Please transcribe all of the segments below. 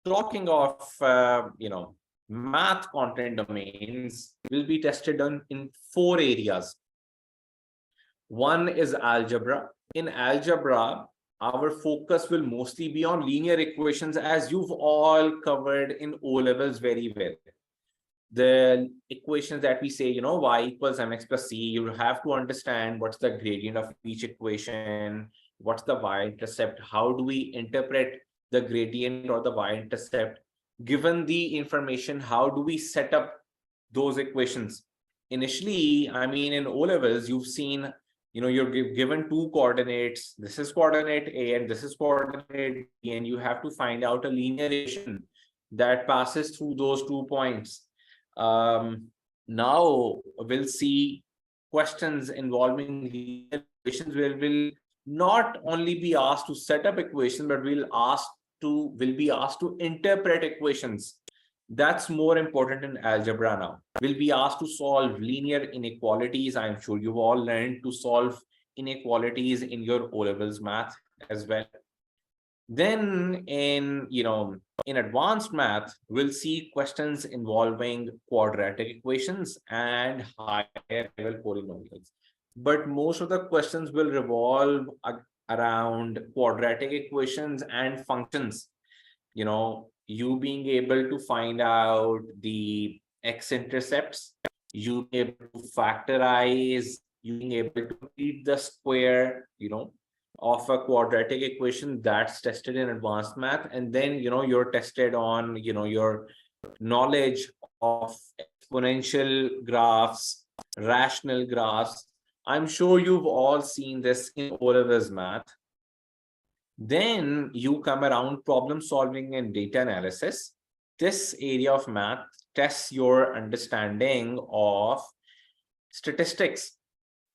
talking of, math content domains will be tested on in 4 areas. One is algebra. In algebra, our focus will mostly be on linear equations, as you've all covered in O levels very well. The equations that we say, y equals mx plus c, you have to understand what's the gradient of each equation, what's the y-intercept, how do we interpret the gradient or the y-intercept. Given the information, how do we set up those equations? Initially, I mean, in O levels, you've seen, you're given two coordinates. This is coordinate A and this is coordinate B, and you have to find out a linear equation that passes through those 2 points. Now we'll see questions involving linear equations where we'll not only be asked to set up equations, but will be asked to interpret equations. That's more important in algebra now. We'll be asked to solve linear inequalities. I'm sure you've all learned to solve inequalities in your O levels math as well. Then in advanced math, we'll see questions involving quadratic equations and higher level polynomials. But most of the questions will revolve around quadratic equations and functions. You being able to find out the x-intercepts, you being able to factorize, you being able to read the square, of a quadratic equation. That's tested in advanced math. And then you're tested on your knowledge of exponential graphs, rational graphs. I'm sure you've all seen this in O levels math. Then you come around problem solving and data analysis. This area of math tests your understanding of statistics.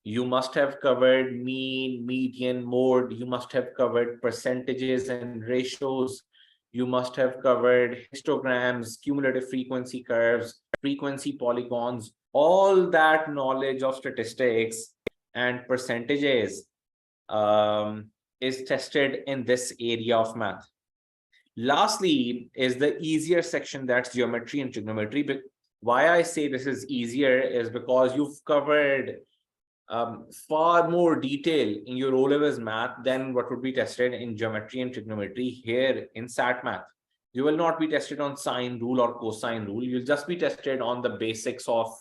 You must have covered mean, median, mode. You must have covered percentages and ratios. You must have covered histograms, cumulative frequency curves, frequency polygons. All that knowledge of statistics and percentages is tested in this area of math. Lastly is the easier section, that's geometry and trigonometry. But why I say this is easier is because you've covered far more detail in your O levels math than what would be tested in geometry and trigonometry here in SAT math. You will not be tested on sine rule or cosine rule. You'll just be tested on the basics of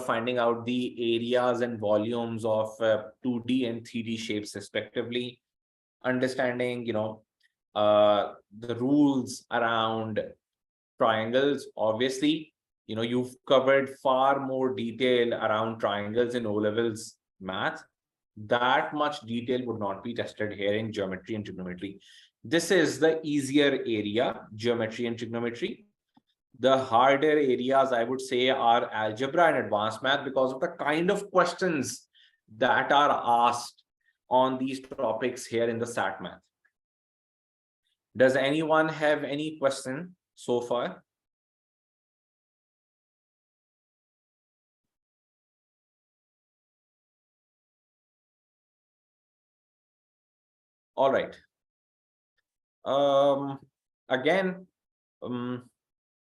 finding out the areas and volumes of 2D and 3D shapes respectively, understanding the rules around triangles. Obviously, you've covered far more detail around triangles in O levels math. That much detail would not be tested here in geometry and trigonometry. This is the easier area, geometry and trigonometry. The harder areas, I would say, are algebra and advanced math because of the kind of questions that are asked on these topics here in the SAT math. Does anyone have any question so far? All right. Again,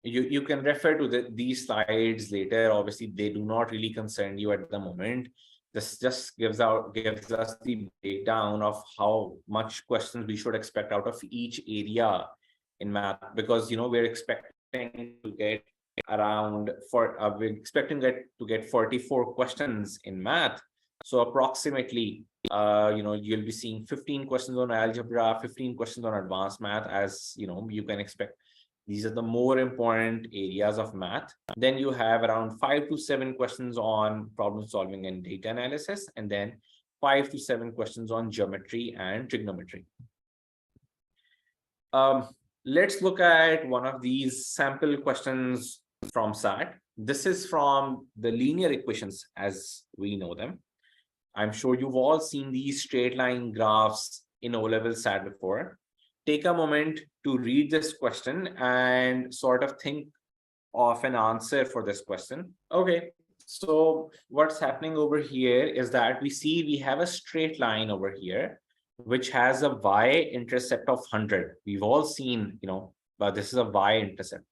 you can refer to these slides later. Obviously, they do not really concern you at the moment. This just gives us the breakdown of how much questions we should expect out of each area in math, because we're expecting to get to get 44 questions in math. So approximately you'll be seeing 15 questions on algebra, 15 questions on advanced math, as you can expect. These are the more important areas of math. Then you have around 5 to 7 questions on problem solving and data analysis, and then 5 to 7 questions on geometry and trigonometry. Let's look at one of these sample questions from SAT. This is from the linear equations as we know them. I'm sure you've all seen these straight line graphs in O-level SAT before. Take a moment to read this question and sort of think of an answer for this question. Okay, so what's happening over here is that we have a straight line over here, which has a y-intercept of 100. We've all seen, but this is a y-intercept.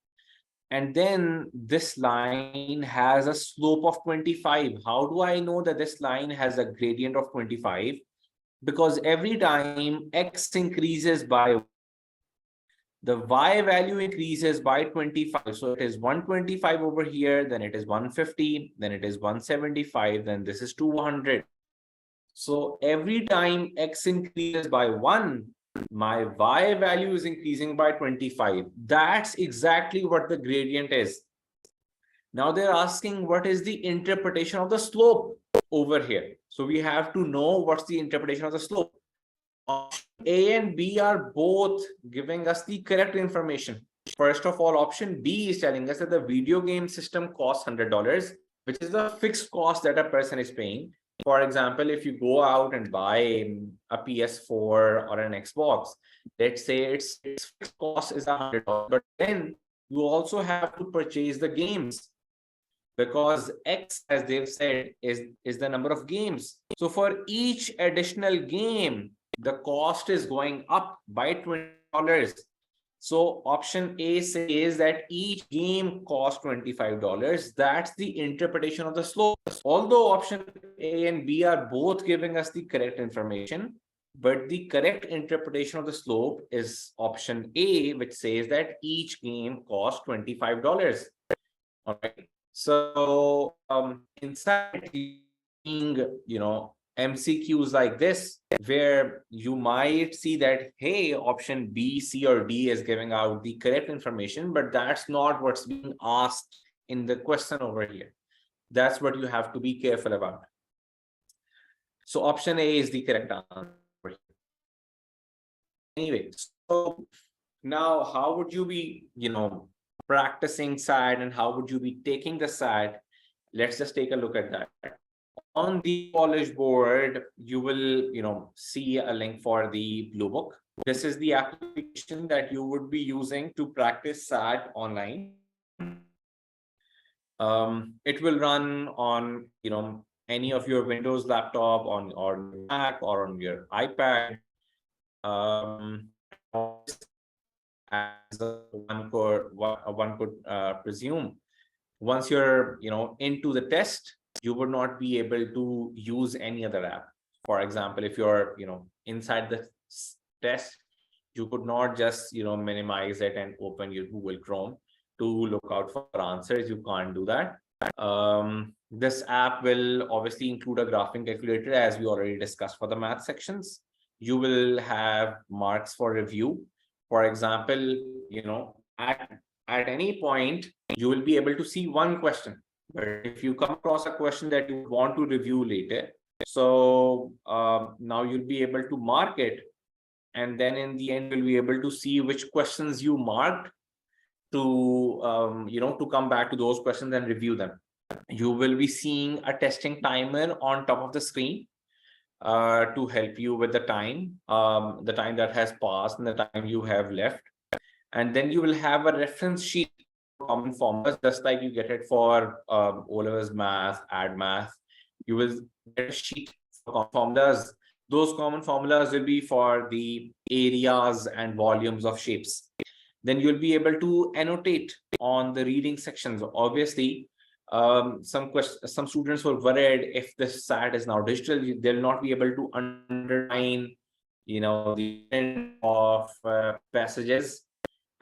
And then this line has a slope of 25. How do I know that this line has a gradient of 25? Because every time x increases by, the y value increases by 25. So it is 125 over here, then it is 150, then it is 175, then this is 200. So every time x increases by 1, my y value is increasing by 25. That's exactly what the gradient is. Now they're asking what is the interpretation of the slope over here. So we have to know what's the interpretation of the slope. Option A and B are both giving us the correct information. First of all, option B is telling us that the video game system costs $100, which is the fixed cost that a person is paying. For example, if you go out and buy a PS4 or an Xbox, let's say its fixed cost is $100, but then you also have to purchase the games, because X, as they've said, is the number of games. So for each additional game, the cost is going up by $20. So option A says that each game costs $25. That's the interpretation of the slope. Although option A and B are both giving us the correct information, but the correct interpretation of the slope is option A, which says that each game costs $25. All right. So inside MCQs like this, where you might see that, hey, option B, C, or D is giving out the correct information, but that's not what's being asked in the question over here. That's what you have to be careful about. So option A is the correct answer. Anyway, so now how would you be, practicing SAT, and how would you be taking the SAT? Let's just take a look at that. On the College Board, you will, see a link for the Blue Book. This is the application that you would be using to practice SAT online. It will run on, any of your Windows laptop, on Mac, or on your iPad. As one could presume, once you're into the test, you would not be able to use any other app. For example, if you're inside the test, you could not just minimize it and open your Google Chrome to look out for answers. You can't do that. This app will obviously include a graphing calculator, as we already discussed for the math sections. You will have marks for review. For example, at any point, you will be able to see one question. But if you come across a question that you want to review later, so now you'll be able to mark it. And then in the end, you'll be able to see which questions you marked to, to come back to those questions and review them. You will be seeing a testing timer on top of the screen to help you with the time that has passed and the time you have left. And then you will have a reference sheet for common formulas, just like you get it for O-levels math, add math. You will get a sheet for common formulas. Those common formulas will be for the areas and volumes of shapes. Then you'll be able to annotate on the reading sections. Obviously, some students were worried if the SAT is now digital, they'll not be able to underline, the end of passages,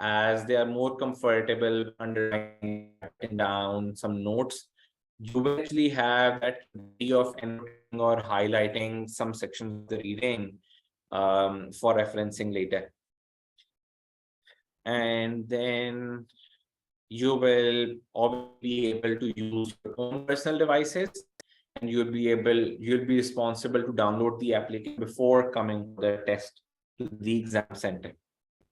as they are more comfortable underlining down some notes. You will actually have that way of annotating or highlighting some sections of the reading for referencing later. And then you will be able to use your own personal devices, and you'll be responsible to download the application before coming to the test to the exam center.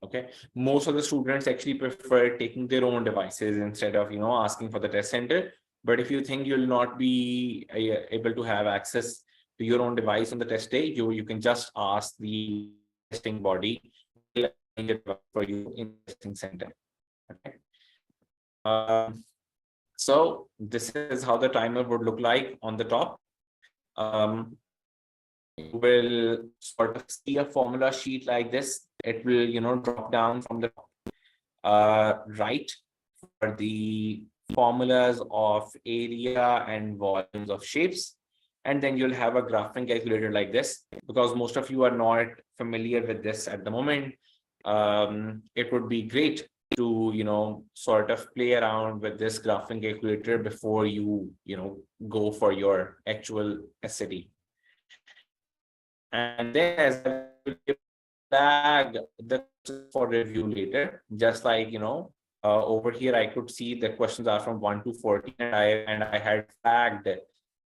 Okay, most of the students actually prefer taking their own devices instead of asking for the test center. But if you think you'll not be able to have access to your own device on the test day, you can just ask the testing body for you in the testing center. Okay. So this is how the timer would look like on the top. You will sort of see a formula sheet like this. It will, drop down from the top. write for the formulas of area and volumes of shapes. And then you'll have a graphing calculator like this, because most of you are not familiar with this at the moment. It would be great to, sort of play around with this graphing calculator before you, go for your actual SAT. And then as I will flag the for review later, just like, over here, I could see the questions are from 1 to 14, and I had flagged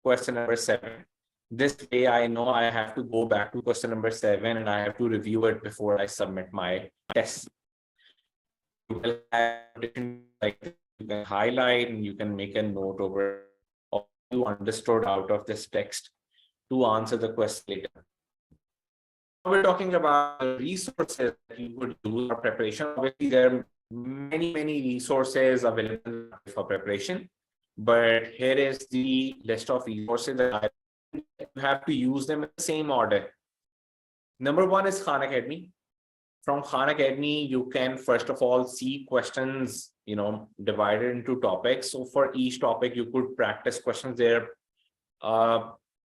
question number 7. This way, I know I have to go back to question number 7 and I have to review it before I submit my test. You will have like you can highlight and you can make a note over all you understood out of this text to answer the question later. We're talking about resources that you could use for preparation. Obviously, there are many resources available for preparation, but here is the list of resources that you have to use them in the same order. Number 1 is Khan Academy. From Khan Academy, you can first of all see questions, divided into topics. So for each topic, you could practice questions there.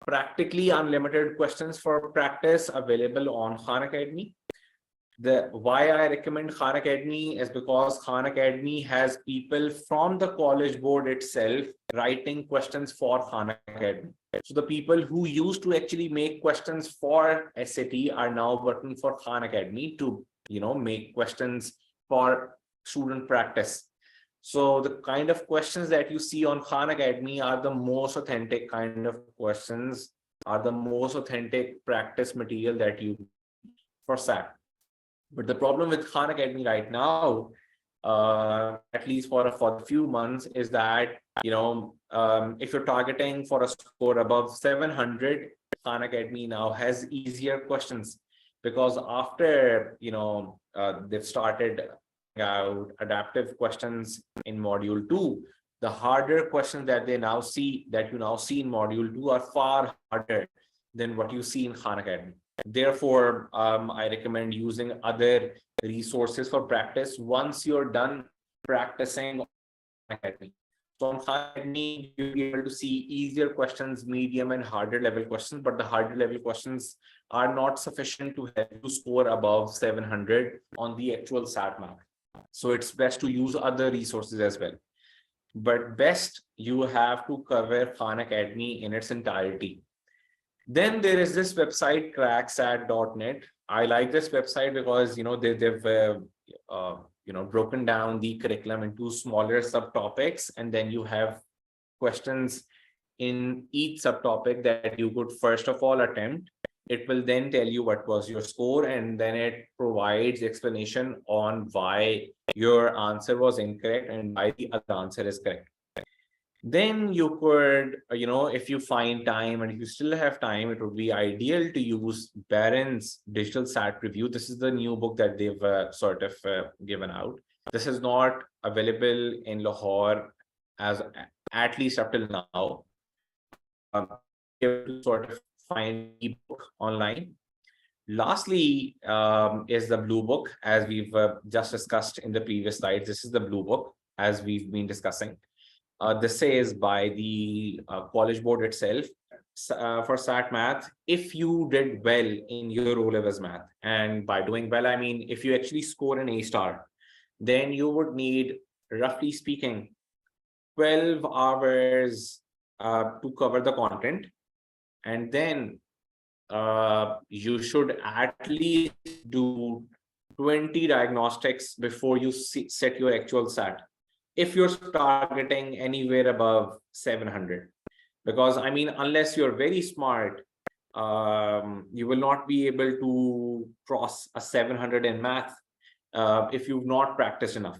Practically unlimited questions for practice available on Khan Academy. Why I recommend Khan Academy is because Khan Academy has people from the College Board itself writing questions for Khan Academy. So the people who used to actually make questions for SAT are now working for Khan Academy to, make questions for student practice. So the kind of questions that you see on Khan Academy are the most authentic kind of questions, are the most authentic practice material that you for SAT. But the problem with Khan Academy right now, at least for a few months, is that, if you're targeting for a score above 700, Khan Academy now has easier questions, because after, they've started out adaptive questions in module 2, the harder questions that you now see in module 2 are far harder than what you see in Khan Academy. Therefore, I recommend using other resources for practice once you're done practicing on Academy. So on Khan Academy, you'll be able to see easier questions, medium and harder level questions, but the harder level questions are not sufficient to help you score above 700 on the actual SAT mark. So it's best to use other resources as well. But best, you have to cover Khan Academy in its entirety. Then there is this website, cracksat.net. I like this website because, they've broken down the curriculum into smaller subtopics, and then you have questions in each subtopic that you could first of all attempt. It will then tell you what was your score, and then it provides explanation on why your answer was incorrect and why the other answer is correct. Then you could, if you find time and if you still have time, it would be ideal to use Barron's Digital SAT Review. This is the new book that they've given out. This is not available in Lahore at least up till now. You have to sort of find ebook online. Lastly, is the Blue Book, as we've just discussed in the previous slides. This is the Blue Book, as we've been discussing. This is by the College Board itself for SAT Math. If you did well in your O-levels math, and by doing well, I mean if you actually score an A star, then you would need, roughly speaking, 12 hours to cover the content. And then you should at least do 20 diagnostics before you set your actual SAT, if you're targeting anywhere above 700. Because I mean, unless you're very smart, you will not be able to cross a 700 in math if you've not practiced enough.